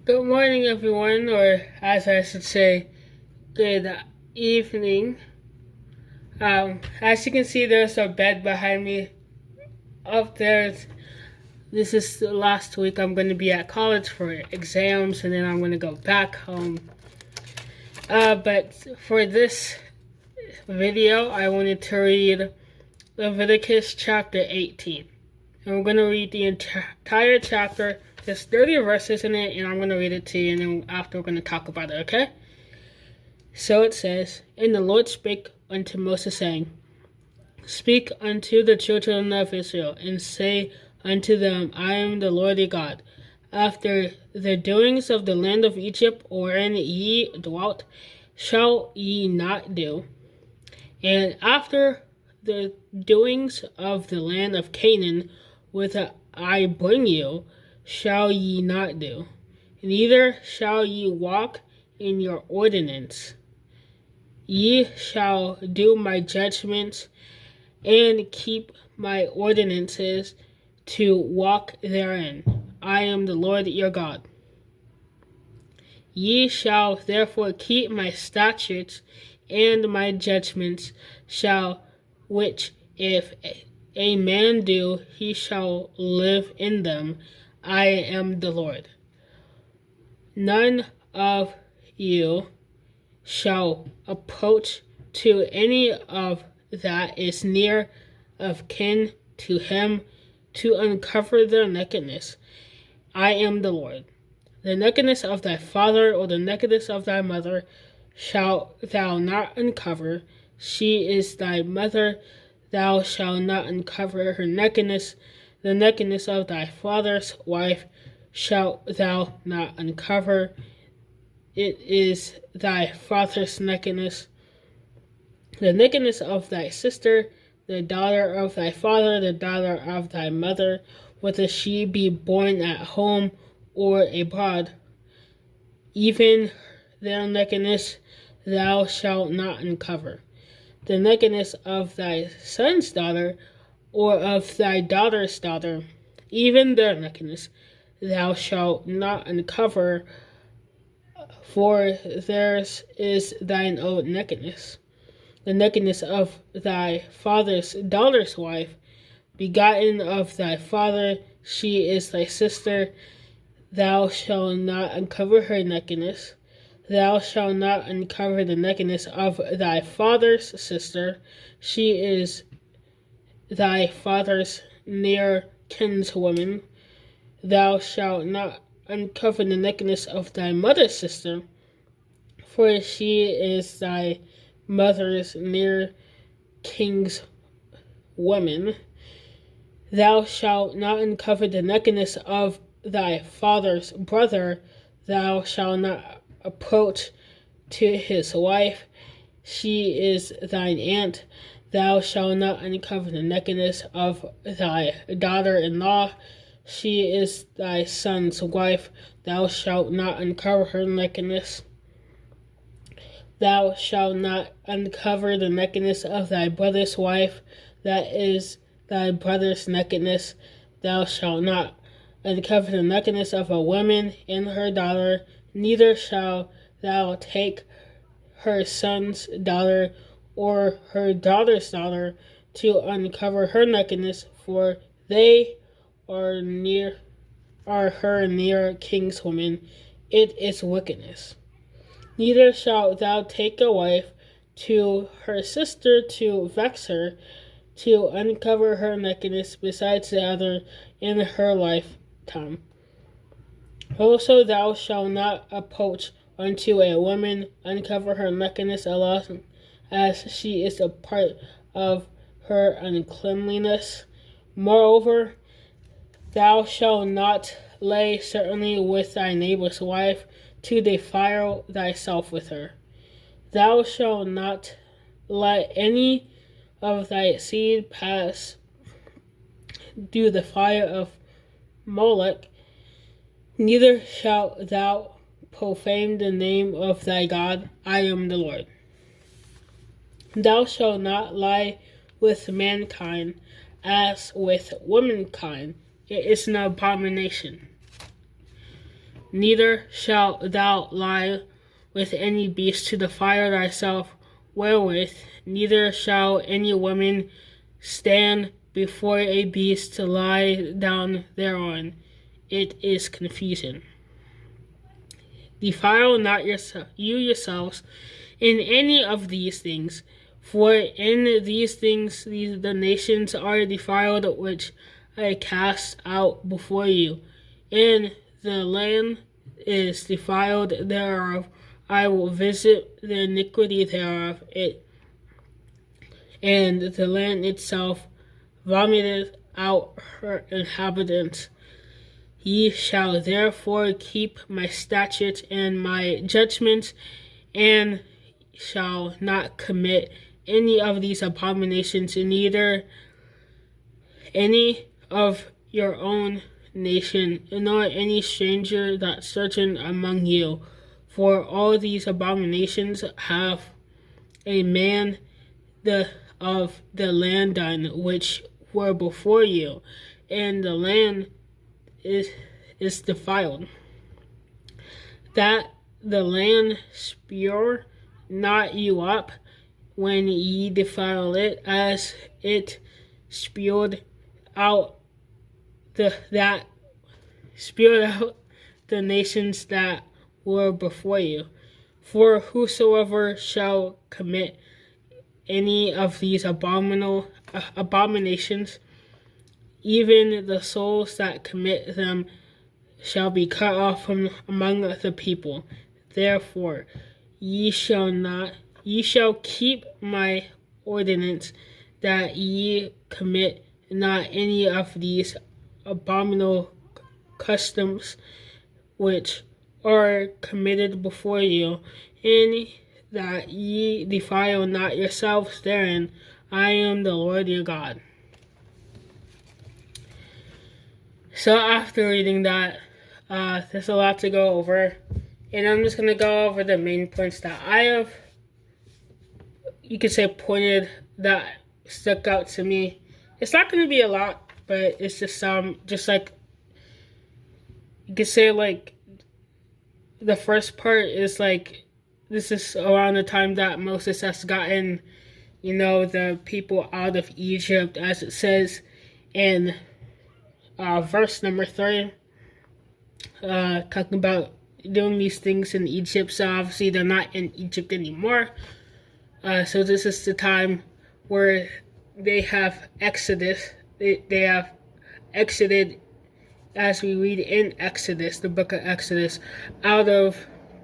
Good morning, everyone, or as I should say, good evening. As you can see, there's a bed behind me. Up there, this is the last week I'm going to be at college for exams, and then I'm going to go back home. But for this video, I wanted to read Leviticus chapter 18. And we're going to read the entire chapter. There's 30 verses in it, and I'm going to read it to you, and then after we're going to talk about it, okay? So it says, And the Lord spake unto Moses, saying, Speak unto the children of Israel, and say unto them, I am the Lord your God. After the doings of the land of Egypt, wherein ye dwelt, shall ye not do. And after the doings of the land of Canaan, whither I bring you, shall ye not do, neither shall ye walk in your ordinance. Ye shall do my judgments, and keep my ordinances, to walk therein. I am the Lord your God. Ye shall therefore keep my statutes and my judgments, which if a man do, he shall live in them. I am the Lord. None of you shall approach to any of that is near of kin to him to uncover their nakedness. I am the Lord. The nakedness of thy father or the nakedness of thy mother shalt thou not uncover. She is thy mother. Thou shalt not uncover her nakedness. The nakedness of thy father's wife shalt thou not uncover. It is thy father's nakedness. The nakedness of thy sister, the daughter of thy father, the daughter of thy mother, whether she be born at home or abroad, even their nakedness thou shalt not uncover. The nakedness of thy son's daughter, or of thy daughter's daughter, even their nakedness thou shalt not uncover, for theirs is thine own nakedness. The nakedness of thy father's daughter's wife, begotten of thy father, she is thy sister. Thou shalt not uncover her nakedness. Thou shalt not uncover the nakedness of thy father's sister. She is thy father's near kinswoman. Thou shalt not uncover the nakedness of thy mother's sister, for she is thy mother's near kinswoman. Thou shalt not uncover the nakedness of thy father's brother. Thou shalt not approach to his wife. She is thine aunt. Thou shalt not uncover the nakedness of thy daughter-in-law. She is thy son's wife. Thou shalt not uncover her nakedness. Thou shalt not uncover the nakedness of thy brother's wife. That is thy brother's nakedness. Thou shalt not uncover the nakedness of a woman and her daughter. Neither shalt thou take her son's daughter or her daughter's daughter to uncover her nakedness, for they are her near kinswoman. It is wickedness. Neither shalt thou take a wife to her sister to vex her, to uncover her nakedness besides the other in her lifetime. Also thou shalt not approach unto a woman, uncover her nakedness alone, as she is a part of her uncleanliness. Moreover, thou shalt not lay certainly with thy neighbor's wife, to defile thyself with her. Thou shalt not let any of thy seed pass through the fire of Molech. Neither shalt thou profane the name of thy God. I am the Lord. Thou shalt not lie with mankind as with womankind. It is an abomination. Neither shalt thou lie with any beast to defile thyself wherewith, neither shall any woman stand before a beast to lie down thereon. It is confusion. Defile not you yourselves in any of these things, for in these things the nations are defiled which I cast out before you, and the land is defiled thereof. I will visit the iniquity thereof, and the land itself vomited out her inhabitants. Ye shall therefore keep my statutes and my judgments, and shall not commit any of these abominations, neither any of your own nation, nor any stranger that sojourn among you. For all these abominations have a man of the land done, which were before you, and the land is defiled, that the land spure not you up when ye defile it, as it spewed out the nations that were before you. For whosoever shall commit any of these abominations, even the souls that commit them shall be cut off from among the people. Therefore ye shall keep my ordinance, that ye commit not any of these abominable customs which are committed before you, and that ye defile not yourselves therein. I am the Lord your God. So after reading that, there's a lot to go over, and I'm just going to go over the main points that I have, you could say, pointed that stuck out to me. It's not going to be a lot, but it's just just like, you could say, like, the first part is like, this is around the time that Moses has gotten, the people out of Egypt, as it says in verse number 3, talking about doing these things in Egypt. So obviously they're not in Egypt anymore. So this is the time where they have Exodus. They have exited, as we read in Exodus, the book of Exodus, out of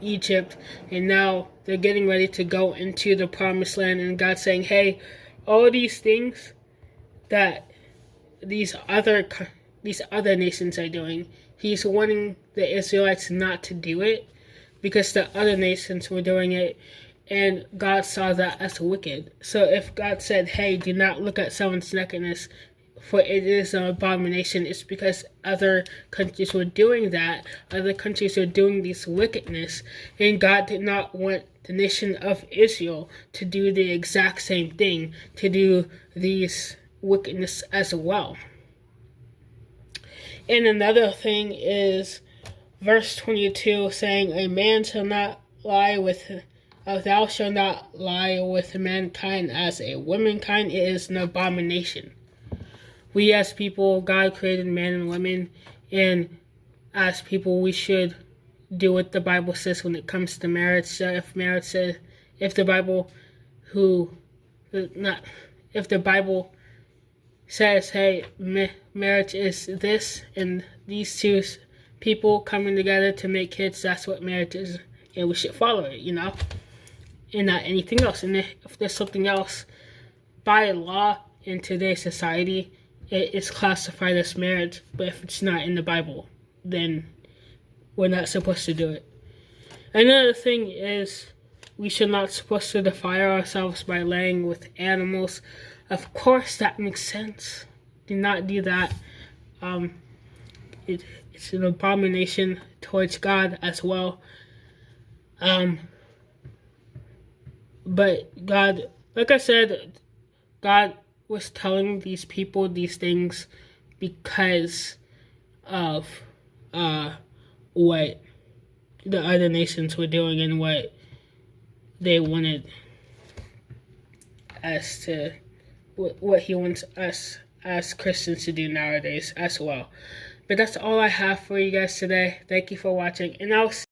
Egypt, and now they're getting ready to go into the promised land, and God's saying, hey, all these things that these other nations are doing, he's warning the Israelites not to do it, because the other nations were doing it, and God saw that as wicked. So if God said, hey, do not look at someone's nakedness, for it is an abomination, it's because other countries were doing that. Other countries were doing this wickedness, and God did not want the nation of Israel to do the exact same thing, to do these wickedness as well. And another thing is verse 22, saying, a man shall not lie with, thou shalt not lie with mankind as a womankind. It is an abomination. We as people, God created man and women, and as people, we should do what the Bible says when it comes to marriage. So if the Bible says, hey, marriage is this, and these two people coming together to make kids, that's what marriage is, and we should follow it, and not anything else. And if there's something else by law in today's society, it is classified as marriage, but if it's not in the Bible, then we're not supposed to do it. Another thing is, we should not supposed to defile ourselves by laying with animals. Of course, that makes sense. Do not do that. It's an abomination towards God as well. But God, like I said, God was telling these people these things because of what the other nations were doing and what they wanted us to, what he wants us as Christians to do nowadays as well. But that's all I have for you guys today. Thank you for watching, and I'll see